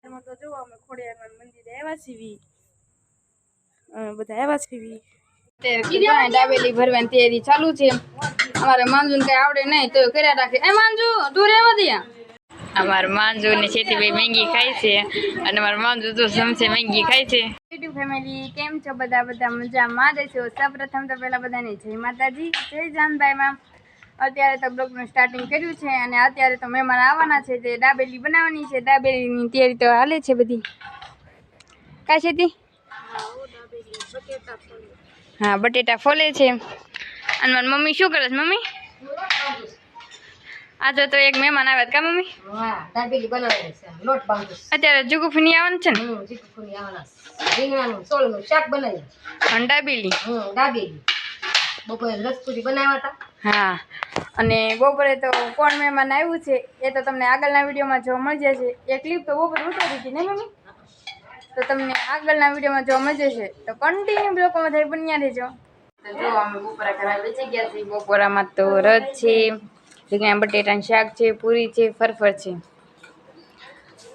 એમાં તો જો અમે ખોડિયાર મંદિરે આવ્યા છીએ બધા આવ્યા છીએ દાબેલી ભરવાની તૈયારી ચાલુ છે અમારે માંજુ ને કઈ આવડે નહીં તો કર્યા રાખે એ માંજુ તું રહેવા દે અમારે માંજુ ને છેતીભાઈ મેંગી ખાય છે અને અમારે માંજુ તો સમસે મેંગી ખાય છે યુટ્યુબ ફેમિલી કેમ છો બધા મજામાં રહેશો સૌપ્રથમ તો પહેલા બધાને જય માતાજી જય જાનભાઈ માં અત્યારે તો બ્લોગનું સ્ટાર્ટિંગ કર્યું છે અને અત્યારે તો મહેમાન આવવાના છે જે દાબેલી બનાવવાની છે દાબેલીની તૈયારી તો હાલે છે બધી કા છે તી હા બટેટા ફોલે છે અને મારી મમ્મી શું કરે છે મમ્મી આજે તો એક મહેમાન આવ્યા કા મમ્મી દાબેલી બનાવે છે લોટ બાંધો અત્યારે જુગુફની આવવાનું છે ને જીકુની આવવાના રીંગણાનું સોળનું શાક બનાવી અને દાબેલી દાબેલી બપોરે રસપુરી બનાવ્યા હતા હા અને બપોરે તો કોણ મહેમાન આવ્યું છે એ તો તમને આગળના વિડીયોમાં જોવા મળી જશે એ ક્લિપ તો બપોરે ઉતારી હતી ને મમ્મી તો તમને આગળના વિડીયોમાં જોવા મળી જશે તો કન્ટિન્યુ બ્લોગમાં થઈ બન્યા રહેજો જો અમે બપોરા કરવા બેસી ગયા છીએ બપોરામાં તો રસ છે રીંગણા બટેટાનું શાક છે પૂરી છે ફરફર છે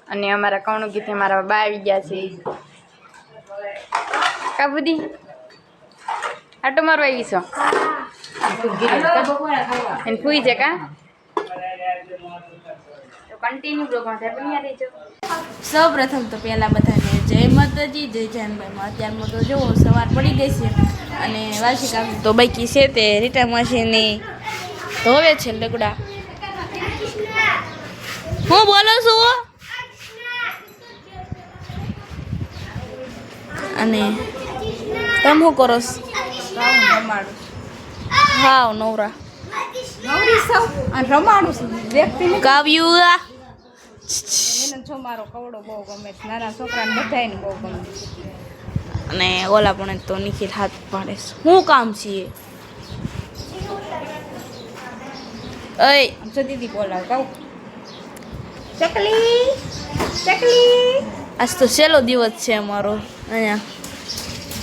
અને અમારા કણું ગીતે મારા બા આવી ગયા છે કા બુધી આટો મારવા આવી છો એને ફૂઈ છે કા તો કન્ટિન્યુ બ્લોગમાં થાય બન્યા રહેજો સૌ પ્રથમ તો પહેલાં બધાને જય માતાજી જય જાનભાઈમાં અત્યારમાં તો જુઓ સવાર પડી ગઈ છે અને વાર્ષિક કામ તો બાકી છે તે રીટા માસીની ધોવે છે લગડા હું બોલો છું અને તમે શું કરો હાવ નવરા રમાડું છું વ્યક્તિ કાવ્યું છો મારો કવડો બહુ ગમે છે નાના છોકરાને બધાને બહુ ગમે અને ઓલા પણ તો નિખિલ હાથ પાડે છે શું કામ છે અય જો દીદી બોલાવ કહું ચકલી ચકલી આજ તો છેલ્લો દિવસ છે અમારો અહીંયા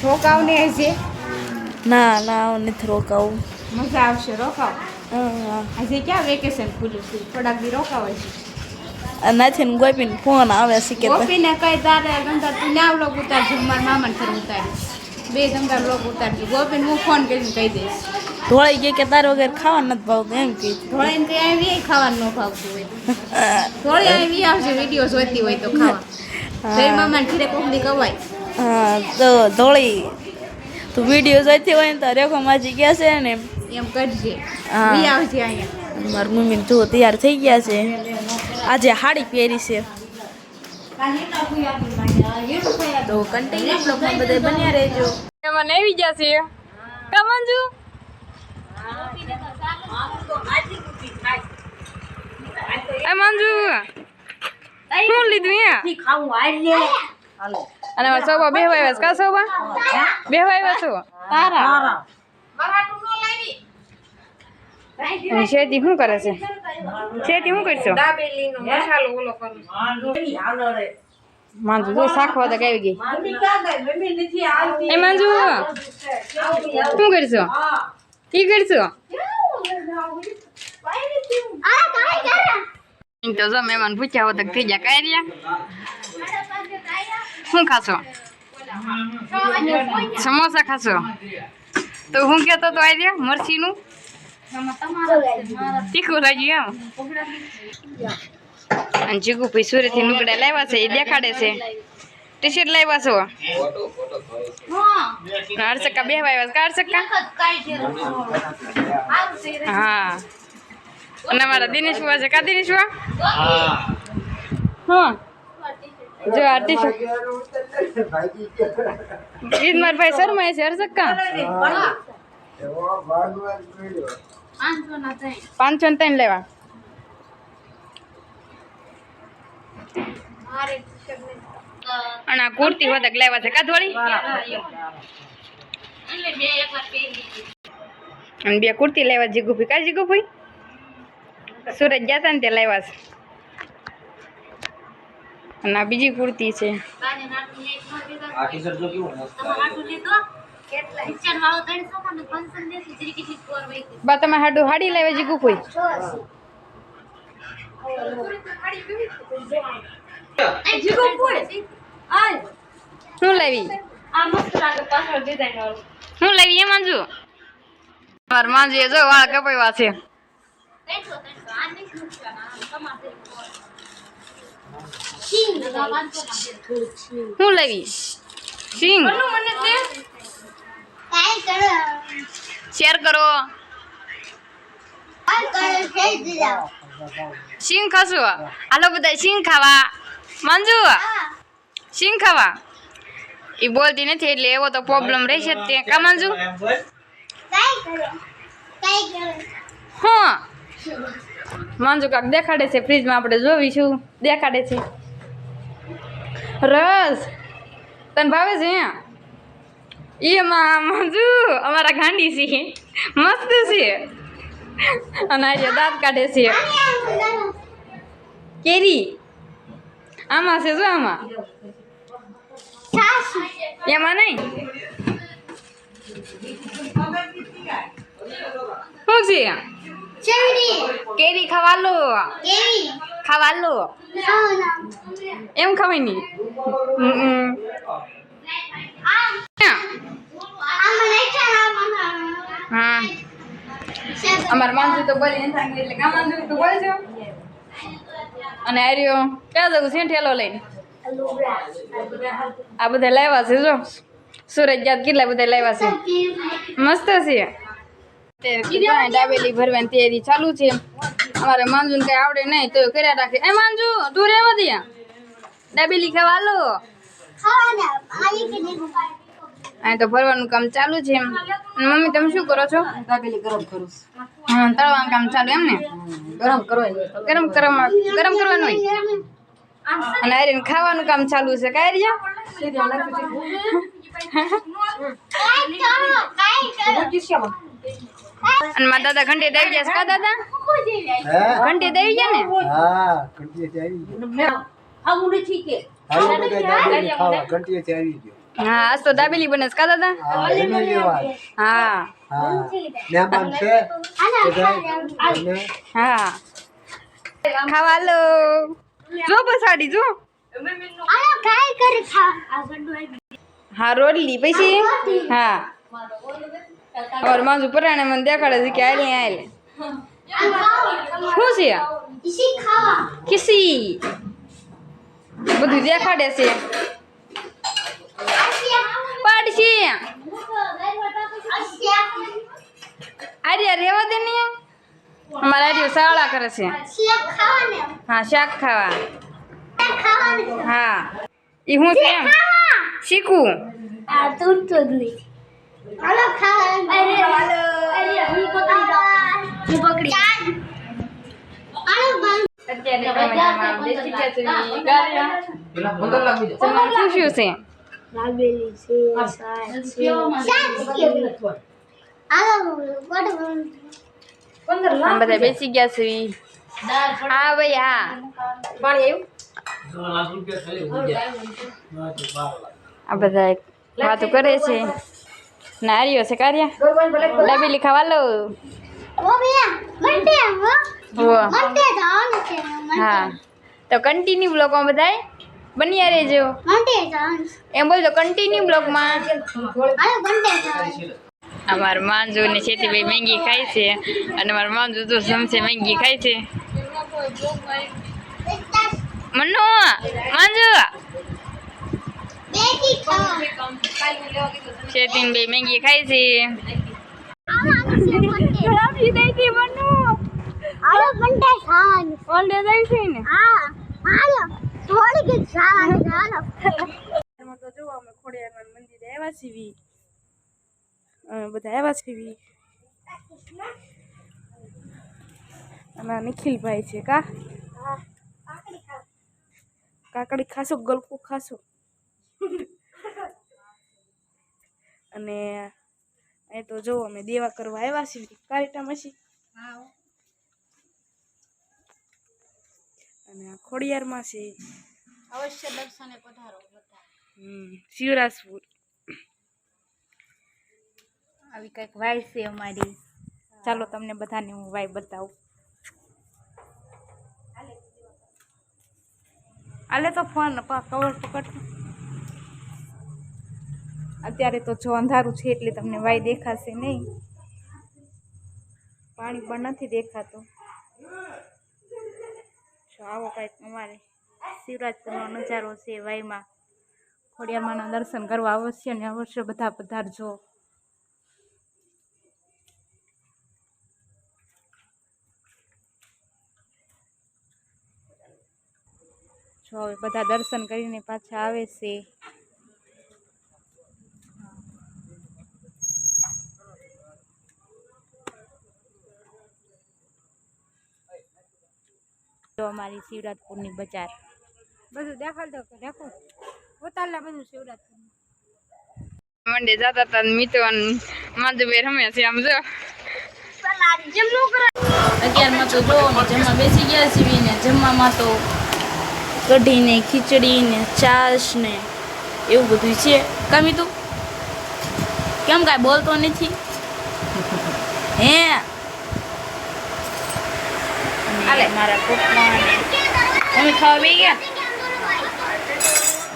રોકાવ ને છે ના નથી રોકાવું મજા આવશે રોકાવ હા આજે ક્યાં વેકેશન ખુલ્લું છે થોડાક દી રોકાવાય છે નથી ને ગોપીને ફોન આવે છે કે ગોપીને કઈ તારે ગંધા તું ના વ્લોગ ઉતારજો મારા મામાને ફરી ઉતારીશ બે ધંધા વ્લોગ ઉતારજો ગોપીને હું ફોન કરીને કહી દઈશ ધોળાઈ ગઈ કે તારે વગર ખાવા નથી ભાવતું એમ કે ધોળાઈને કઈ આવી ખાવાનું ન ભાવતું હોય ધોળી આવી આવશે વિડીયો જોતી હોય તો ખાવા જય મામાને ઘરે કોકડી કવાય હા તો ધોળી તું વિડીયો જોઈતી હોય ને તો રેખો માજી ગયા છે ને એમ કરજે હા. ઈ આવજે અહીંયા મારી મમ્મીને જો તૈયાર થઈ ગયા છે આજે હાડી પહેરી છે તો કન્ટિન્યુ બ્લોગમાં બધા બન્યા રહેજો મને આવી ગયા છે કા મંજુ એ મંજુ શું લીધું અહીંયા અને મારા સોબા બેહવા આવ્યા છે કા સોબા બેહવા આવ્યા છો તારા અને શેતી શું કરે છે શેતી શું કરશો દાબેલીનો મસાલો ઓલો કરું માંજુ જો શાખવા તક આવી ગઈ એ માંજુ શું કરશો કી કરશો તો જો મહેમાન પૂછ્યા હોત થઈ ગયા કઈ રહ્યા શું ખાશો સમોસા ખાશો તો હું કહેતો તો આવી રહ્યા મરચીનું તીખું લાગ્યું એમ અને જીગુભાઈ સુરતથી લુગડા લાવ્યા છે એ દેખાડે છે ટી શર્ટ લાવ્યા છો હરસક્કા બેહવા આવ્યા કા હરસક્કા હા અને અમારા દિનેશ છે કા દિનેશ હા જો આ ટી શર્ટ ઈદ માર ભાઈ શર્મા છે હરસક્કા 503 લેવા અને આ કુર્તી વધક લેવા છે કાધવાળી અને બે કુર્તી લેવા જીગુભાઈ કા જીગુભાઈ સુરત ગયા હતા ને તે લેવા છે અને આ બીજી કુર્તી છે બા તમે હાડું હાડી લેવા જીગુભાઈ હું લેવી હું લેવી એ માંજુ માર માંજુ એ જો વાળ કપાવ્યા છે હું લેવી સિંગ શેર કરો સિંગ ખાશું હાલો બધા સિંગ ખાવા માંજુ સિંગ ખાવા એ બોલતી નથી એટલે એવો તો પ્રોબ્લેમ રહેશે જ તે કા માંજુ હા માંજુ કાક દેખાડે છે ફ્રીજમાં આપણે જોઈશું દેખાડે છે રસ તને ભાવે છે એમાં માંજુ અમારા ગાંડી છે મસ્ત છે અને આજે દાંત કાઢે છે કેરી આમાં છે જો આમાં એમાં નહીં શું છે કેરી ખાવા લો એમ ખવાય નહીં હા અમાર માંજુ તો બોલી એટલે કા માંજુ તો બોલજો અને આર્યો ક્યાં જવું છે ઠેલો લઈને આ બધા લાવ્યા છે જો સુરત જાત કેટલા બધા લાવ્યા છે મસ્ત છે દાબેલી ભરવાની તૈયારી ચાલુ છે અમારે માંજુ ને કઈ આવડે નહીં તો કર્યા રાખે એ માંજુ તું રેવા દે દાબેલી ખાવા લો આ તો ભરવાનું કામ ચાલુ છે મમ્મી તમે શું કરો છો દાબેલી ગરમ કરું હા તળવાનું કામ ચાલુ એમ ને ગરમ કરવાનું ગરમ કરવાનું હોય અને આર્યન ખાવાનું કામ ચાલુ છે કાય અને મારા દાદા ઘંટી દેવી જશે કા દાદા ઘંટી દેવી જાય ને હા ઘંટીએ આવી ગયો આવું નથી કે હાલો બધા દાબેલી ખાવા ઘંટીએ આવી ગયો હા આજ તો દાબેલી બને છે કા દાદા હા એની લેવા હા હા મહેમાન છે બધા હા ખાવા લો જો પસાડી જો હા રોટલી પછી હા और मांजू पराणे मन देखाड़े છે કે આલે આલે શું છે કિસી બધું દેખાડે છે પાડશી આર્યા રેવા દે ને અમારા આર્યો સાળા કરે છે હા શાક ખાવા હા ઈ હું છે એમ શીખું હાલો ખાવા અરે હું પકડી અત્યારે દેશી ખીચડી ગાળ્યા શું છે દાબેલી છે આ બધા બેસી ગયા છે હા ભાઈ હા પાણી આ બધા વાતો કરે છે નારીઓ છે કાર્યા દાબેલી ખાવા લો હા તો કન્ટિન્યુ બ્લોગમાં બધાય બન્યા રહેજો એમ બોલજો કન્ટિન્યુ બ્લોગમાં અમાર માંજુ ને છેતીભાઈ મેંગી ખાય છે અને અમાર માંજુ તો સમસે મેંગી ખાય છે મનુ માંજુ શેતીન બે મેંગી ખાય છે બધા આવ્યા છીએ અને નિખિલભાઈ છે કા કાકડી ખાશો ગલકું ખાશો અને એ તો જો અમે દેવા કરવા આવ્યા છીએ કારેટા મસી અને આ ખોડિયારમાં છે અવશ્ય દર્શને પધારો બધા શિવરાજપુર આવી કંઈક વાય છે અમારી ચાલો તમને બધાને હું વાય બતાવું આલે તો ફોન કવર પકડ. અત્યારે તો જો અંધારું છે એટલે તમને વાય દેખાશે નહીં, પાણી પણ નથી દેખાતું. જો આવો કંઈક અમારે શિવરાજપુરનો નજારો છે વાયમાં. ખોડિયારમાંના દર્શન કરવા અવશ્ય ને અવશ્ય બધા પધારજો. જો હવે બધા દર્શન કરીને પાછા આવે છે. તો અમારી શિવરાજપુરની બજાર બધું દેખાડ દો કે દેખો ઉતારલા બધું શિવરાજપુર મંડે જતા હતા મિત્રો માંજુબેન હંમેશા આમ જો 11 તો જો જમવા બેસી ગયા છીએ ને જમવામાં તો કઢી ને ખીચડી ને છાશ ને એવું બધું છે. કામી તું કેમ કાંઈ બોલતો નથી હે? અને મારા પપ્પા ને તમે ખાવા બેસી ગયા?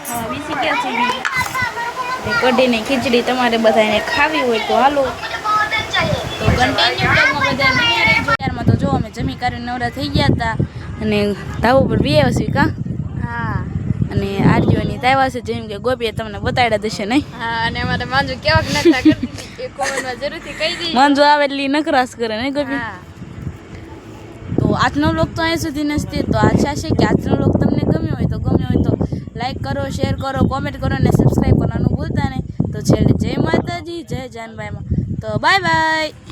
હા બેસી ગયા છે. કઢી ને ખીચડી તમારે બધાને ખાવી હોય તો હાલો, તો કન્ટિન્યુ બ્લોગમાં બધા બન્યા રહેજો. ત્યારમાં તો જો અમે જમી કરીને નવરા થઈ ગયા હતા અને ધાબા પર બી આવ્યા છીએ કા. હા અને આરજીઓની તાવ્યા છે જેમ કે ગોપીએ તમને બતાડ્યા દેશે નહીં. હા અને અમારે માંજુ કેવાક નખરા કરતી હતી એ કોમેન્ટમાં જરૂરથી કહી દીધી. માંજુ આવે એટલી નખરાશ કરે નહીં ગોપી? હા તો આજનો વ્લોગ તો અહીં સુધી નથી. તો આશા છે કે આજનો વ્લોગ તમને ગમ્યો હોય તો લાઈક કરો, શેર કરો, કોમેન્ટ કરો અને સબસ્ક્રાઈબ કરવાનું ભૂલતા નહીં. તો છેલ્લે જય માતાજી, જય જાનભાઈમાં. તો બાય બાય.